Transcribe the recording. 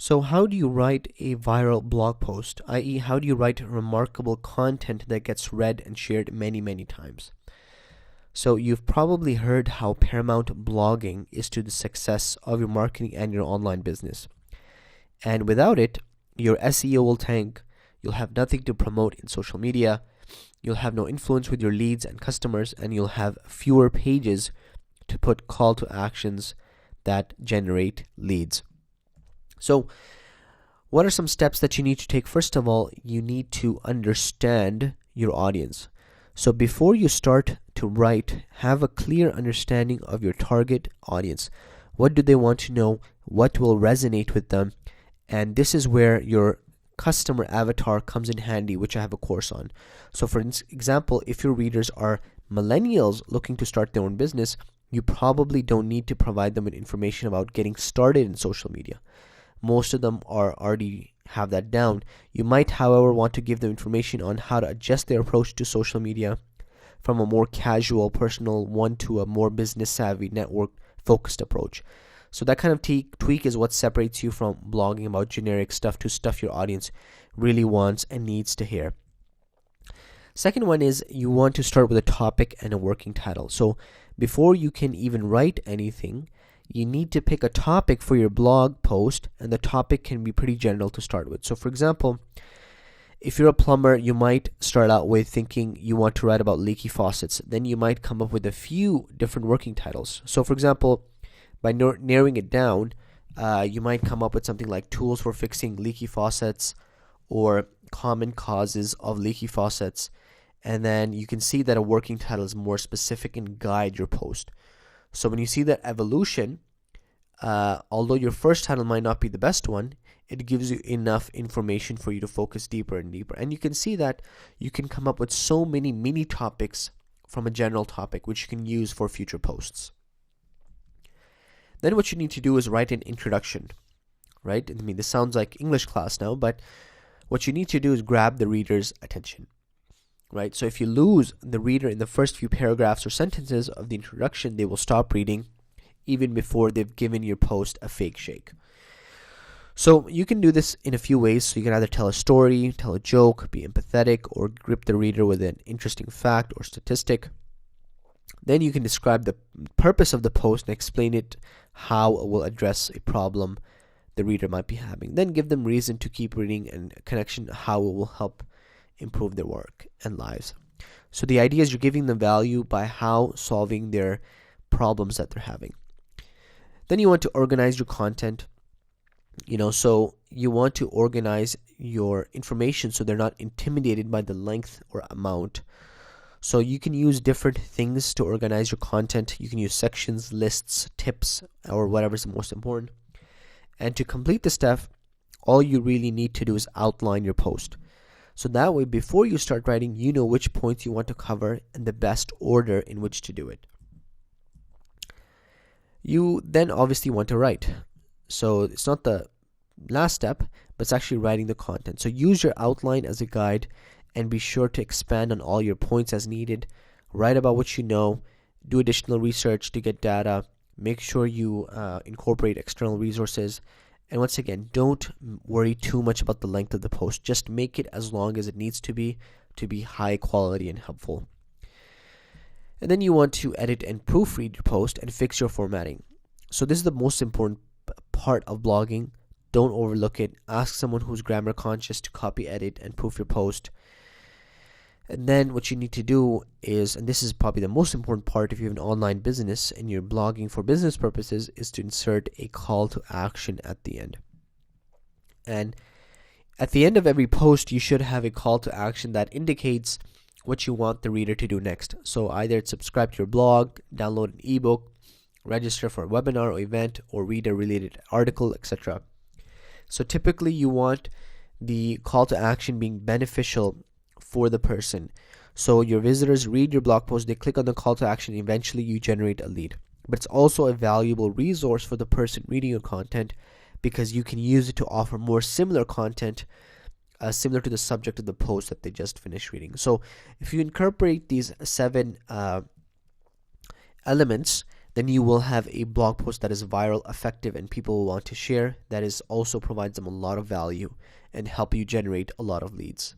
So how do you write a viral blog post, i.e., how do you write remarkable content that gets read and shared many, many times? So you've probably heard how paramount blogging is to the success of your marketing and your online business. And without it, your SEO will tank, you'll have nothing to promote in social media, you'll have no influence with your leads and customers, and you'll have fewer pages to put call to actions that generate leads. So, what are some steps that you need to take? First of all, you need to understand your audience. So before you start to write, have a clear understanding of your target audience. What do they want to know? What will resonate with them? And this is where your customer avatar comes in handy, which I have a course on. So for example, if your readers are millennials looking to start their own business, you probably don't need to provide them with information about getting started in social media. Most of them already have that down. You might, however, want to give them information on how to adjust their approach to social media from a more casual, personal one to a more business-savvy, network-focused approach. So that kind of tweak is what separates you from blogging about generic stuff to stuff your audience really wants and needs to hear. Second one is you want to start with a topic and a working title. So before you can even write anything, you need to pick a topic for your blog post, and the topic can be pretty general to start with. So for example, if you're a plumber, you might start out with thinking you want to write about leaky faucets. Then you might come up with a few different working titles. So for example, by narrowing it down, you might come up with something like tools for fixing leaky faucets or common causes of leaky faucets. And then you can see that a working title is more specific and guide your post. So when you see that evolution, although your first title might not be the best one, it gives you enough information for you to focus deeper and deeper. And you can see that you can come up with so many mini topics from a general topic, which you can use for future posts. Then what you need to do is write an introduction, right? I mean, this sounds like English class now, but what you need to do is grab the reader's attention. Right? So if you lose the reader in the first few paragraphs or sentences of the introduction, they will stop reading even before they've given your post a fake shake. So you can do this in a few ways. So you can either tell a story, tell a joke, be empathetic, or grip the reader with an interesting fact or statistic. Then you can describe the purpose of the post and explain it, how it will address a problem the reader might be having. Then give them reason to keep reading and a connection how it will help improve their work and lives. So the idea is you're giving them value by how solving their problems that they're having. Then you want to organize your content. So you want to organize your information so they're not intimidated by the length or amount. So you can use different things to organize your content. You can use sections, lists, tips, or whatever's the most important. And to complete the step, all you really need to do is outline your post. So that way, before you start writing, you know which points you want to cover and the best order in which to do it. You then obviously want to write. So it's not the last step, but it's actually writing the content. So use your outline as a guide and be sure to expand on all your points as needed. Write about what you know, do additional research to get data, make sure you incorporate external resources. And once again, don't worry too much about the length of the post. Just make it as long as it needs to be high quality and helpful. And then you want to edit and proofread your post and fix your formatting. So this is the most important part of blogging. Don't overlook it. Ask someone who's grammar conscious to copy, edit, and proof your post. And then what you need to do is, and this is probably the most important part if you have an online business and you're blogging for business purposes, is to insert a call to action at the end. And at the end of every post, you should have a call to action that indicates what you want the reader to do next. So either it's subscribe to your blog, download an ebook, register for a webinar or event, or read a related article, etc. So typically you want the call to action being beneficial for the person. So your visitors read your blog post, they click on the call to action, and eventually you generate a lead. But it's also a valuable resource for the person reading your content because you can use it to offer more similar content similar to the subject of the post that they just finished reading. So if you incorporate these 7 elements, then you will have a blog post that is viral, effective, and people will want to share. That is also provides them a lot of value and help you generate a lot of leads.